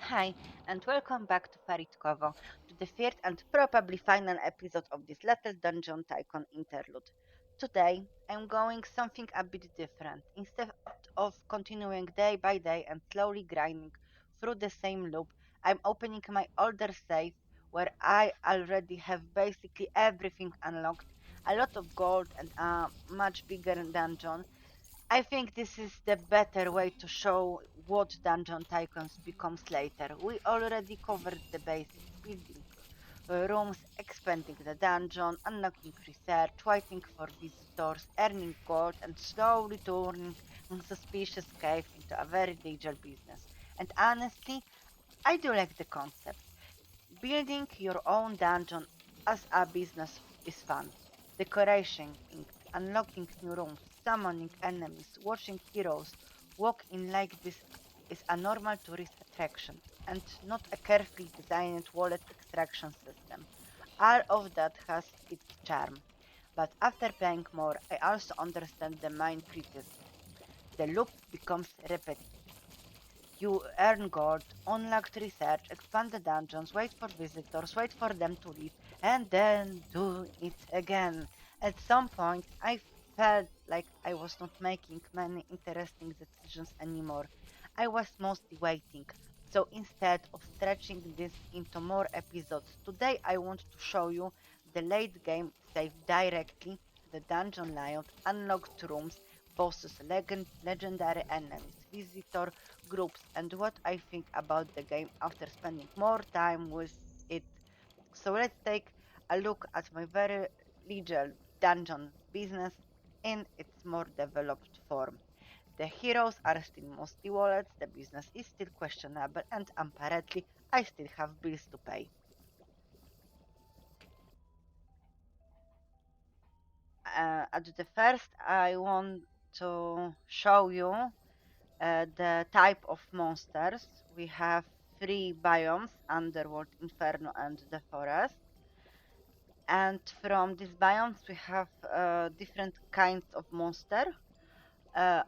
Hi, and welcome back to Farithkowo, to the third and probably final episode of this little Dungeon Tycoon interlude. Today, I'm going something a bit different. Instead of continuing day by day and slowly grinding through the same loop, I'm opening my older save where I already have basically everything unlocked, a lot of gold and a much bigger dungeon. I think this is the better way to show what Dungeon Tycoons becomes later. We already covered the basics, building rooms, expanding the dungeon, unlocking research, waiting for visitors, earning gold, and slowly turning a suspicious cave into a very legal business. And honestly, I do like the concept. Building your own dungeon as a business is fun. Decoration, unlocking new rooms, summoning enemies, watching heroes walk in like this is a normal tourist attraction and not a carefully designed wallet extraction system. All of that has its charm. But after playing more, I also understand the main criticism. The loop becomes repetitive. You earn gold, unlock research, expand the dungeons, wait for visitors, wait for them to leave, and then do it again. At some point, I felt like I was not making many interesting decisions anymore. I was mostly waiting. So instead of stretching this into more episodes, today I want to show you the late game save directly, the dungeon layout, unlocked rooms, bosses, legendary enemies, visitor groups, and what I think about the game after spending more time with it. So let's take a look at my very legal dungeon business in its more developed form. The heroes are still mostly wallets, the business is still questionable, and apparently I still have bills to pay. At the first, I want to show you the type of monsters. We have three biomes: underworld, inferno, and the forest. And from these biomes, we have different kinds of monster.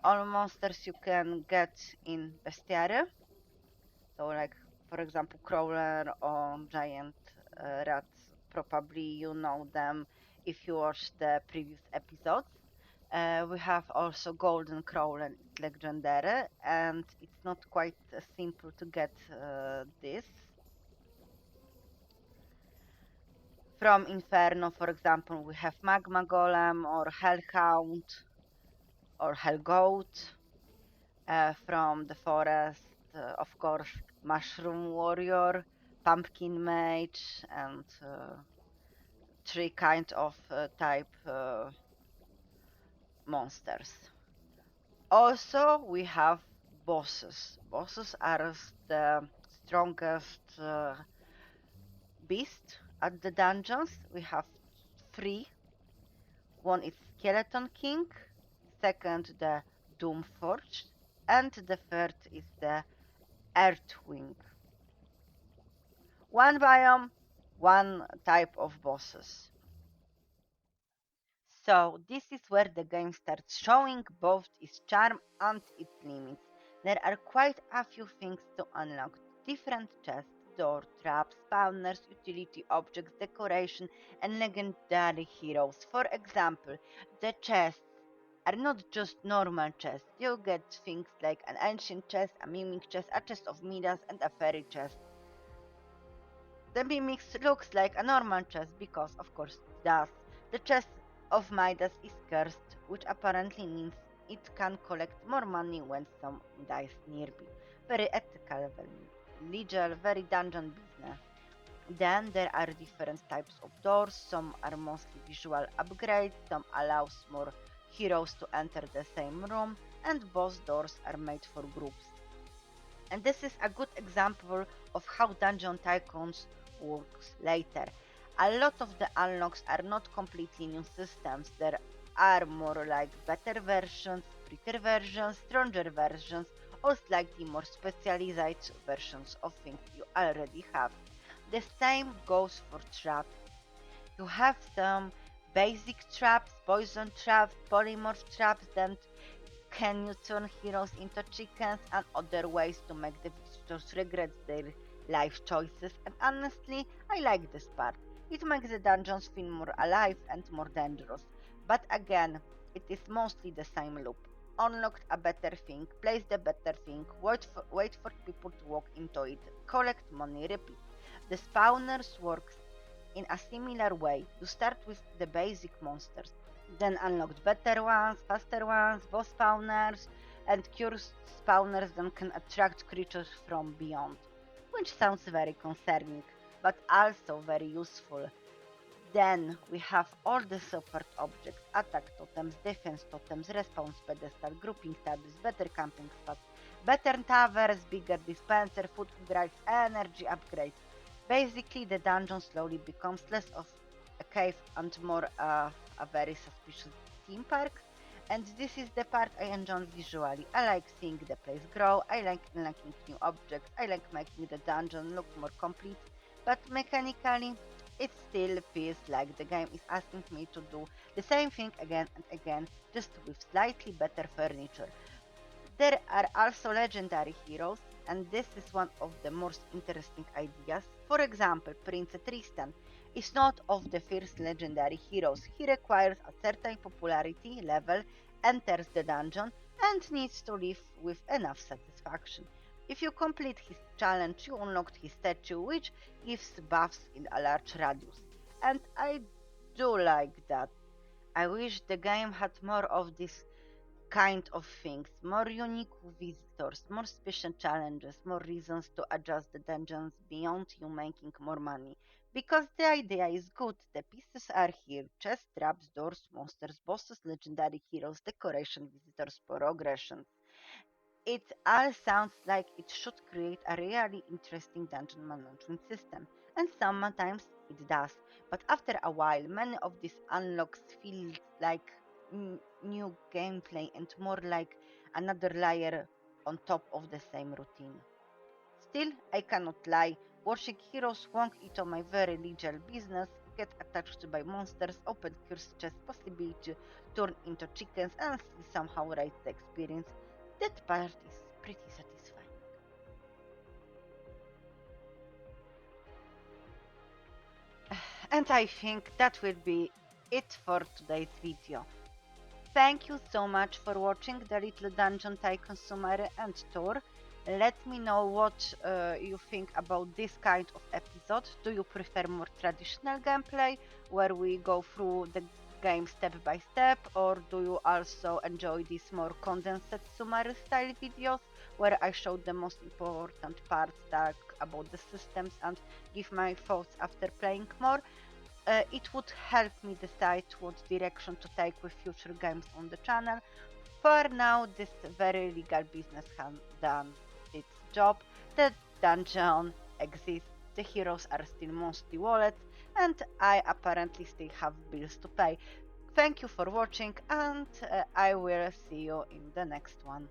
All monsters you can get in bestiary. So, like for example, crawler or giant rats. Probably you know them if you watched the previous episodes. We have also golden crawler, it's legendary, and it's not quite simple to get this. From Inferno, for example, we have magma golem or hellhound or hellgoat. From the forest, of course, mushroom warrior, pumpkin mage, and three kind of type monsters. Also, we have bosses. Bosses are the strongest beast at the dungeons. We have three. One is Skeleton King, second the Doomforged, and the third is the Earthwing. One biome, one type of bosses. So this is where the game starts showing both its charm and its limits. There are quite a few things to unlock. Different chests, door traps, spawners, utility objects, decoration, and legendary heroes. For example, the chests are not just normal chests. You get things like an ancient chest, a mimic chest, a chest of Midas, and a fairy chest. The mimic looks like a normal chest because, of course, it does. The chest of Midas is cursed, which apparently means it can collect more money when someone dies nearby. Very ethical, very legal, very dungeon business. Then there are different types of doors. Some are mostly visual upgrades, some allows more heroes to enter the same room, and boss doors are made for groups. And this is a good example of how Dungeon Tycoons works later. A lot of the unlocks are not completely new systems. There are more like better versions, prettier versions, stronger versions, or slightly more specialized versions of things you already have. The same goes for traps. You have some basic traps, poison traps, polymorph traps, then can you turn heroes into chickens and other ways to make the characters regret their life choices, and honestly, I like this part. It makes the dungeons feel more alive and more dangerous. But again, it is mostly the same loop. Unlocked a better thing, place the better thing, wait for people to walk into it, collect money, repeat. The spawners works in a similar way. You start with the basic monsters, then unlocked better ones, faster ones, boss spawners, and cursed spawners that can attract creatures from beyond. Which sounds very concerning, but also very useful. Then we have all the support objects, attack totems, defense totems, respawn pedestal, grouping tabs, better camping spots, better towers, bigger dispenser, food upgrades, energy upgrades. Basically, the dungeon slowly becomes less of a cave and more a very suspicious theme park. And this is the part I enjoy visually. I like seeing the place grow, I like unlocking new objects, I like making the dungeon look more complete. But mechanically, it still feels like the game is asking me to do the same thing again and again, just with slightly better furniture. There are also legendary heroes, and this is one of the most interesting ideas. For example, Prince Tristan is not of the first legendary heroes. He requires a certain popularity level, enters the dungeon, and needs to live with enough satisfaction. If you complete his challenge, you unlocked his statue, which gives buffs in a large radius. And I do like that. I wish the game had more of this kind of things, more unique visitors, more special challenges, more reasons to adjust the dungeons beyond you making more money. Because the idea is good, the pieces are here: chest, traps, doors, monsters, bosses, legendary heroes, decoration, visitors, progression. It all sounds like it should create a really interesting dungeon management system, and sometimes it does. But after a while, many of these unlocks feel like new gameplay and more like another layer on top of the same routine. Still, I cannot lie. Watching heroes walk into my very legal business, get attacked by monsters, open cursed chest possibility, turn into chickens, and still somehow rate the experience. That part is pretty satisfying. And I think that will be it for today's video. Thank you so much for watching the Little Dungeon Tycoon summary and tour. Let me know what you think about this kind of episode. Do you prefer more traditional gameplay where we go through the game step by step, or do you also enjoy these more condensed summary style videos where I show the most important parts like about the systems and give my thoughts after playing more? It would help me decide what direction to take with future games on the channel. For now, this very legal business has done its job. The dungeon exists, the heroes are still mostly wallets, and I apparently still have bills to pay. Thank you for watching, and I will see you in the next one.